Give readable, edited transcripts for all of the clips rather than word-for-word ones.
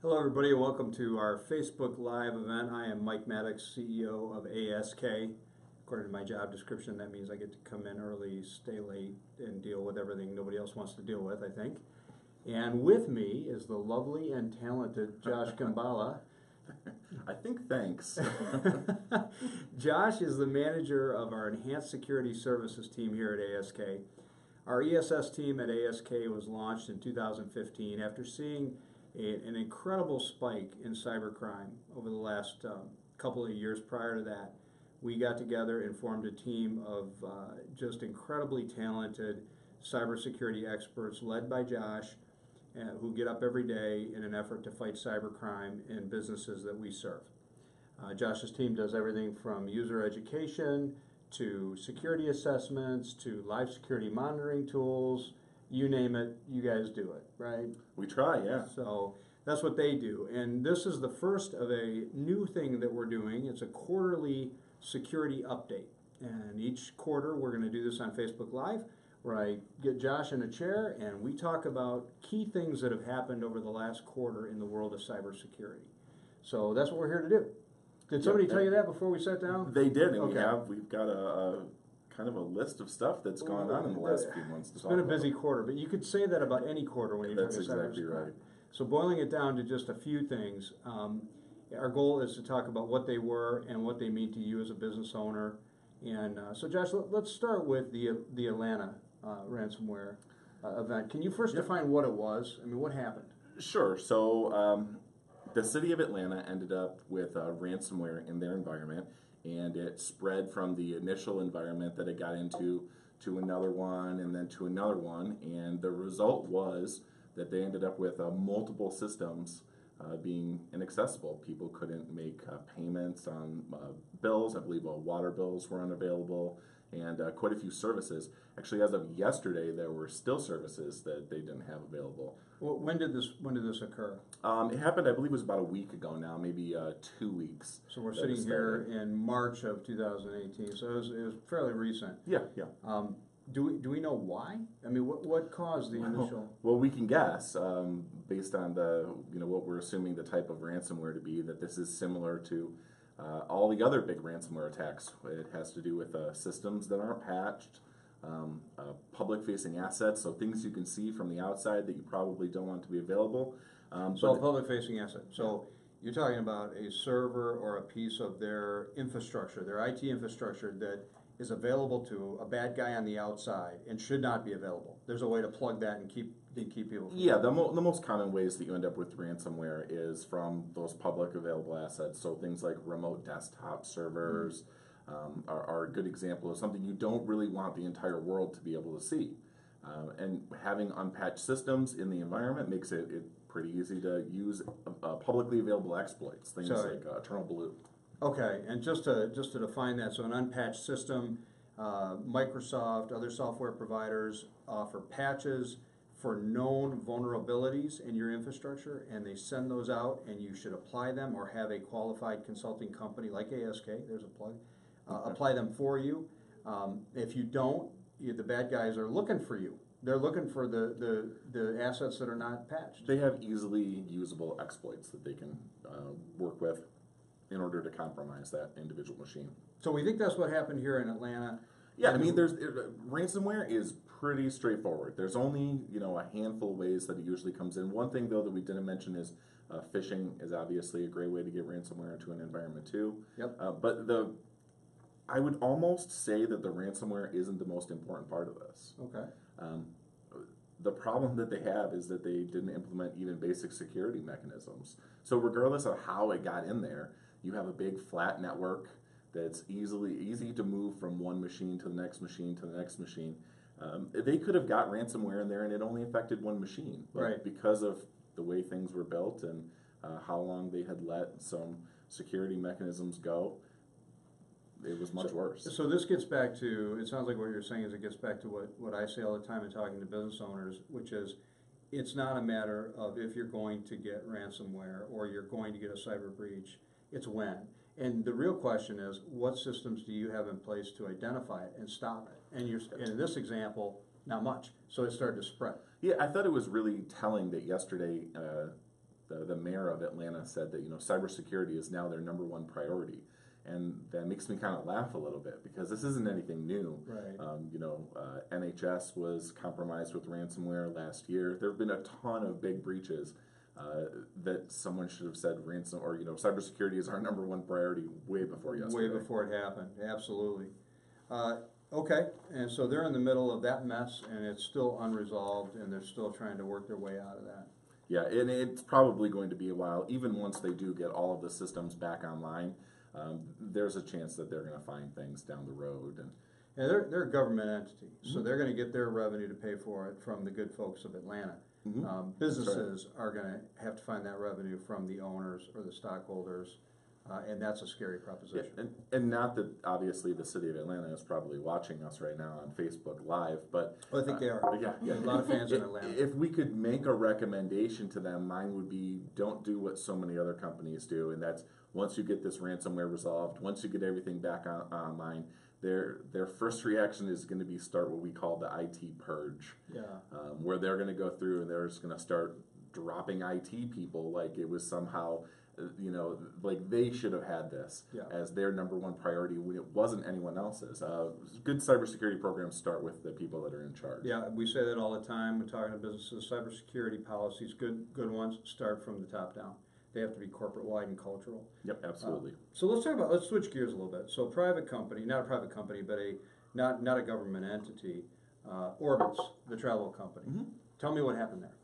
Hello, everybody, and welcome to our Facebook Live event. I am Mike Maddox, CEO of ASK. According to my job description, that means I get to come in early, stay late, and deal with everything nobody else wants to deal with, I think. And with me is the lovely and talented Josh Gembala. I think thanks. Josh is the manager of our Enhanced Security Services team here at ASK. Our ESS team at ASK was launched in 2015 after seeing an incredible spike in cybercrime over the last couple of years prior to that. We got together and formed a team of just incredibly talented cybersecurity experts led by Josh, who get up every day in an effort to fight cybercrime in businesses that we serve. Josh's team does everything from user education to security assessments to live security monitoring tools. You name it, you guys do it, right? We try, yeah. So that's what they do. And this is the first of a new thing that we're doing. It's a quarterly security update. And each quarter we're going to do this on Facebook Live, where I get Josh in a chair and we talk about key things that have happened over the last quarter in the world of cybersecurity. So that's what we're here to do. Did somebody tell you that before we sat down? They did, and Okay. we've got a kind of a list of stuff that's gone on in the last few months. It's been a busy quarter, but you could say that about any quarter when you're That's talking exactly cybersecurity. right. So boiling it down to just a few things, our goal is to talk about what they were and what they mean to you as a business owner. And so Josh, let's start with the Atlanta ransomware event. Can you first define what it was? I mean, what happened? Sure. So the city of Atlanta ended up with ransomware in their environment, and it spread from the initial environment that it got into to another one and then to another one. And the result was that they ended up with multiple systems being inaccessible. People couldn't make payments on bills. I believe water bills were unavailable, and quite a few services. Actually, as of yesterday, there were still services that they didn't have available. Well, when did this occur? It happened, I believe it was about a week ago now, maybe 2 weeks. So we're sitting here in March of 2018, so it was fairly recent. Yeah, yeah. Do we know why? I mean, what caused the initial? Well, we can guess based on what we're assuming the type of ransomware to be, that this is similar to all the other big ransomware attacks. It has to do with systems that aren't patched, public-facing assets, so things you can see from the outside that you probably don't want to be available. So a public-facing asset. So you're talking about a server or a piece of their infrastructure, their IT infrastructure that is available to a bad guy on the outside and should not be available. There's a way to plug that and keep people from Yeah, the most common ways that you end up with ransomware is from those public available assets. So things like remote desktop servers are a good example of something you don't really want the entire world to be able to see. And having unpatched systems in the environment makes it pretty easy to use publicly available exploits, things like Eternal Blue. Okay, and just to define that, so an unpatched system, Microsoft, other software providers offer patches for known vulnerabilities in your infrastructure, and they send those out, and you should apply them or have a qualified consulting company like ASK, there's a plug, apply them for you. If you don't, the bad guys are looking for you. They're looking for the assets that are not patched. They have easily usable exploits that they can work with in order to compromise that individual machine. So we think that's what happened here in Atlanta. Yeah, I mean, ransomware is pretty straightforward. There's only a handful of ways that it usually comes in. One thing though that we didn't mention is phishing is obviously a great way to get ransomware into an environment too. Yep. But I would almost say that the ransomware isn't the most important part of this. Okay. The problem that they have is that they didn't implement even basic security mechanisms. So regardless of how it got in there, you have a big flat network that's easy to move from one machine to the next machine to the next machine. They could have got ransomware in there and it only affected one machine. But right. Because of the way things were built and how long they had let some security mechanisms go, it was much worse. So this gets back to, it sounds like what you're saying is it gets back to what I say all the time in talking to business owners, which is it's not a matter of if you're going to get ransomware or you're going to get a cyber breach, it's when. And the real question is, what systems do you have in place to identify it and stop it? And in this example, not much. So it started to spread. Yeah, I thought it was really telling that yesterday the mayor of Atlanta said that cybersecurity is now their #1 priority, and that makes me kind of laugh a little bit because this isn't anything new. Right. NHS was compromised with ransomware last year. There have been a ton of big breaches that someone should have said cybersecurity is our #1 priority way before yesterday. Way before it happened, absolutely. Okay, and so they're in the middle of that mess, and it's still unresolved, and they're still trying to work their way out of that. Yeah, and it's probably going to be a while. Even once they do get all of the systems back online, there's a chance that they're going to find things down the road. And they're a government entity, so they're going to get their revenue to pay for it from the good folks of Atlanta. Businesses are going to have to find that revenue from the owners or the stockholders, and that's a scary proposition. Yeah, and not that obviously the city of Atlanta is probably watching us right now on Facebook Live, but I think they are. Yeah, a lot of fans in Atlanta. If we could make a recommendation to them, mine would be don't do what so many other companies do, and that's once you get this ransomware resolved, once you get everything back online, their first reaction is going to be start what we call the IT purge, where they're going to go through and they're just going to start dropping IT people like it was somehow, like they should have had this as their #1 priority when it wasn't anyone else's. Good cybersecurity programs start with the people that are in charge. Yeah, we say that all the time. We're talking to businesses. Cybersecurity policies, good ones, start from the top down. They have to be corporate-wide and cultural. Yep, absolutely. So let's switch gears a little bit. So private company, not a private company, but not a government entity, Orbitz, the travel company. Tell me what happened there.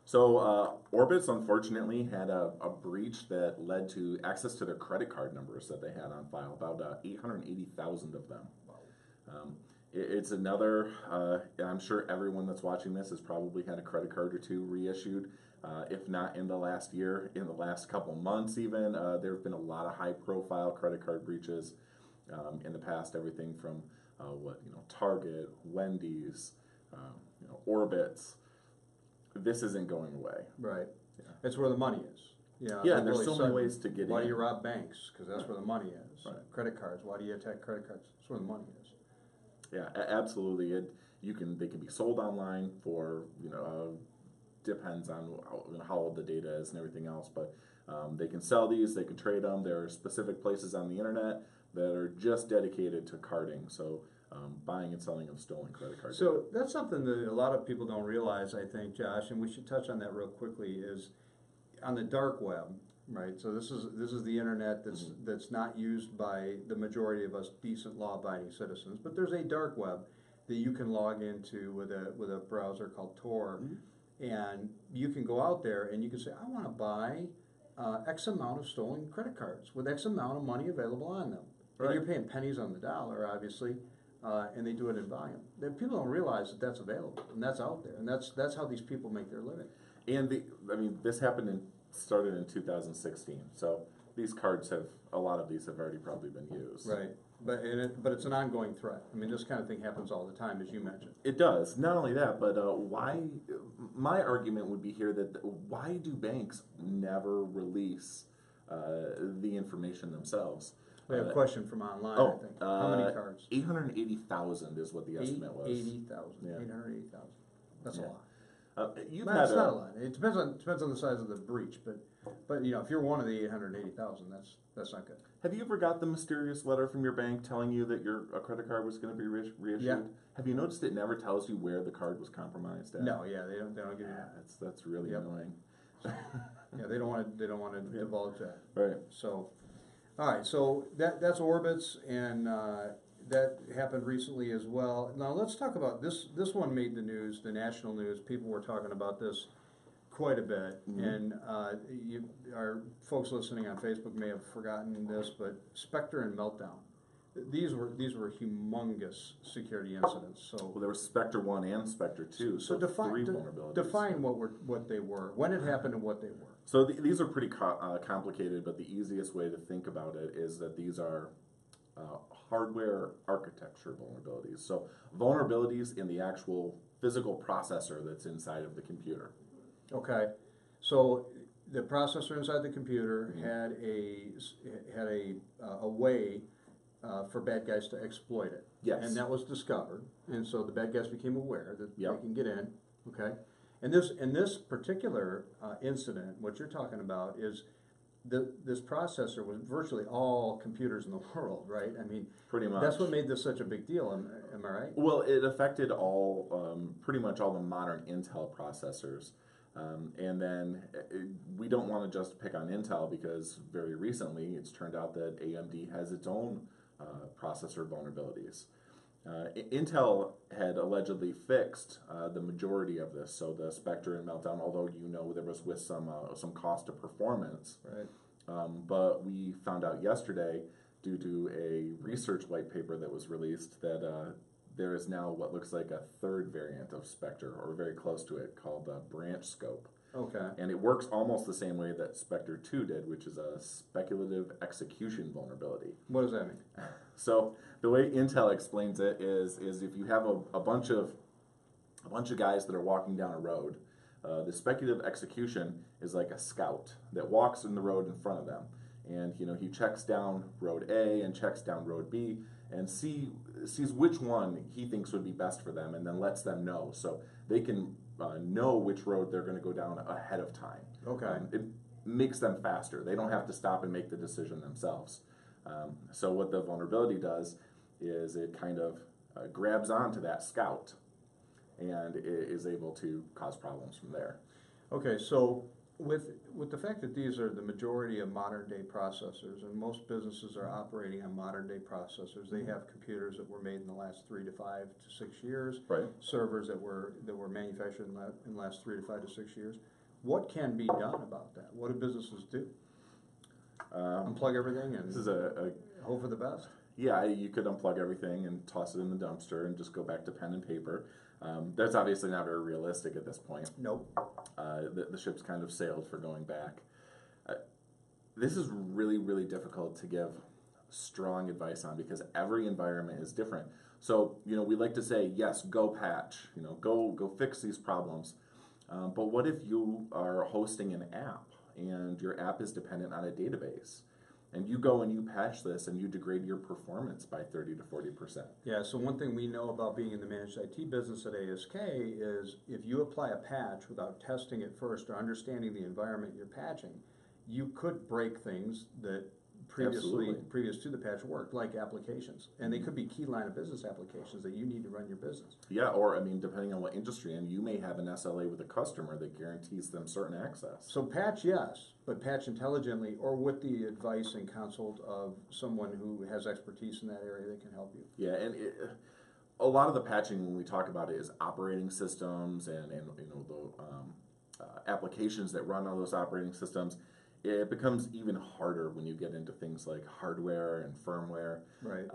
So Orbitz unfortunately had a breach that led to access to their credit card numbers that they had on file, about 880,000 of them. It's another, I'm sure everyone that's watching this has probably had a credit card or two reissued. If not in the last year, in the last couple months even, there have been a lot of high-profile credit card breaches in the past. Everything from Target, Wendy's, Orbitz. This isn't going away. Right. Yeah. It's where the money is. Yeah. There's so many ways to get in. Why do you rob banks? Because that's where the money is. Right. Credit cards. Why do you attack credit cards? That's where the money is. Yeah, absolutely. They can be sold online for depends on how old the data is and everything else, but they can sell these, they can trade them. There are specific places on the internet that are just dedicated to carding, so buying and selling of stolen credit cards. So that's something that a lot of people don't realize, I think, Josh, and we should touch on that real quickly, is on the dark web, right? So this is the internet that's not used by the majority of us decent law-abiding citizens, but there's a dark web that you can log into with a browser called Tor. And you can go out there and you can say, I want to buy X amount of stolen credit cards with X amount of money available on them. Right. And you're paying pennies on the dollar, obviously, and they do it in volume. People don't realize that that's available and that's out there, and that's how these people make their living. And this started in 2016. So these cards a lot of these have already probably been used. Right. But it's an ongoing threat. I mean, this kind of thing happens all the time, as you mentioned. It does. Not only that, but why? My argument would be here that why do banks never release the information themselves? We have a question from online. I think. How many cards? 880,000 is what the estimate was. 880,000. Yeah. 880,000. That's a lot. It's not a lot. It depends on the size of the breach, but if you're one of the 880,000, that's not good. Have you ever got the mysterious letter from your bank telling you that your credit card was going to be reissued? Yeah. Have you noticed it never tells you where the card was compromised at? No, yeah, they don't give you that. That's really annoying. Yeah, they don't want to divulge that. Right. So, all right, so that's Orbitz, and that happened recently as well. Now let's talk about this. This one made the news, the national news. People were talking about this quite a bit, and our folks listening on Facebook may have forgotten this, but Specter and Meltdown. These were humongous security incidents. So there was Specter 1 and Specter 2. So three vulnerabilities. Define what they were, when it happened, and what they were. So these are pretty complicated, but the easiest way to think about it is that these are hardware architecture vulnerabilities. So vulnerabilities in the actual physical processor that's inside of the computer. Okay, so the processor inside the computer had a way for bad guys to exploit it. Yes. And that was discovered, and so the bad guys became aware that they can get in. Okay, And this particular incident, what you're talking about is this processor was virtually all computers in the world, right? I mean, Pretty much. that's what made this such a big deal. Am I right? Well, it affected pretty much all the modern Intel processors. And then we don't want to just pick on Intel because very recently it's turned out that AMD has its own processor vulnerabilities. Intel had allegedly fixed the majority of this, so the Specter and Meltdown, although there was with some cost of performance. Right. But we found out yesterday, due to a research white paper that was released, that there is now what looks like a third variant of Specter, or very close to it, called branch scope. Okay. And it works almost the same way that Specter 2 did, which is a speculative execution vulnerability. What does that mean? So the way Intel explains it is if you have a bunch of guys that are walking down a road, the speculative execution is like a scout that walks in the road in front of them, and he checks down road A and checks down road B and sees which one he thinks would be best for them, and then lets them know so they can know which road they're going to go down ahead of time. Okay. It makes them faster. They don't have to stop and make the decision themselves. So what the vulnerability does is it kind of grabs onto that scout and is able to cause problems from there. Okay, so with the fact that these are the majority of modern day processors, and most businesses are operating on modern day processors, they have computers that were made in the last 3 to 5 to 6 years, Right. servers that were manufactured in the last 3 to 5 to 6 years. What can be done about that? What do businesses do? Unplug everything and This is hope for the best? Yeah, you could unplug everything and toss it in the dumpster and just go back to pen and paper. That's obviously not very realistic at this point. Nope. The ship's kind of sailed for going back. This is really, really difficult to give strong advice on because every environment is different. So, we like to say, yes, go patch, go fix these problems. But what if you are hosting an app and your app is dependent on a database? And you go and you patch this and you degrade your performance by 30 to 40%. Yeah, so one thing we know about being in the managed IT business at ASK is if you apply a patch without testing it first or understanding the environment you're patching, you could break things that previous to the patch worked, like applications. And they could be key line of business applications that you need to run your business. Yeah, or depending on what industry, and you may have an SLA with a customer that guarantees them certain access. So patch, yes, but patch intelligently or with the advice and counsel of someone who has expertise in that area that can help you. Yeah, and a lot of the patching when we talk about it is operating systems and the applications that run on those operating systems. It becomes even harder when you get into things like hardware and firmware, right?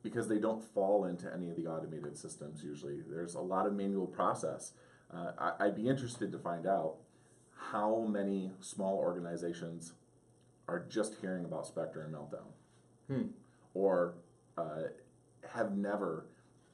Because they don't fall into any of the automated systems usually. There's a lot of manual process. I'd be interested to find out how many small organizations are just hearing about Specter and Meltdown, or have never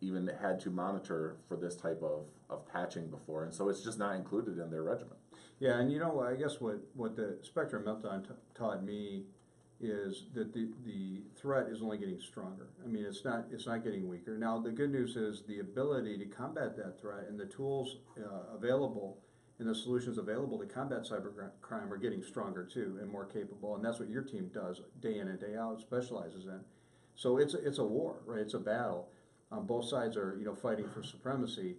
even had to monitor for this type of patching before, and so it's just not included in their regimen. Yeah, and I guess what the Specter and Meltdown taught me is that the threat is only getting stronger. I mean, it's not getting weaker. Now, the good news is the ability to combat that threat and the tools available and the solutions available to combat cybercrime are getting stronger too and more capable. And that's what your team does day in and day out, specializes in. So it's a war, right? It's a battle. Both sides are fighting for supremacy.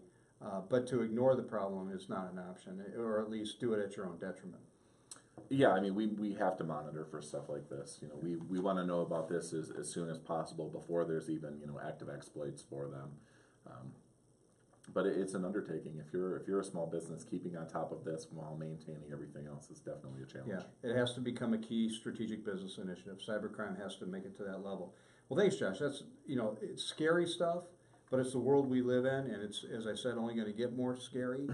But to ignore the problem is not an option, or at least do it at your own detriment. Yeah, we have to monitor for stuff like this. We want to know about this as soon as possible before there's even active exploits for them. But it's an undertaking. If you're a small business, keeping on top of this while maintaining everything else is definitely a challenge. Yeah, it has to become a key strategic business initiative. Cybercrime has to make it to that level. Well, thanks, Josh. That's it's scary stuff. But it's the world we live in, and it's, as I said, only going to get more scary.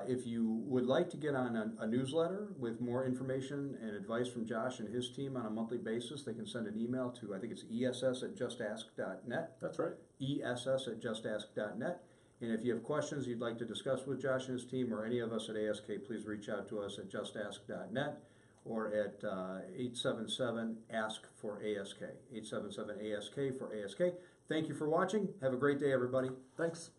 If you would like to get on a newsletter with more information and advice from Josh and his team on a monthly basis, they can send an email to, I think it's ess@justask.net. That's right. ess@justask.net. And if you have questions you'd like to discuss with Josh and his team or any of us at ASK, please reach out to us at justask.net or at 877-ASK for ASK. 877-ASK for ASK. Thank you for watching. Have a great day, everybody. Thanks.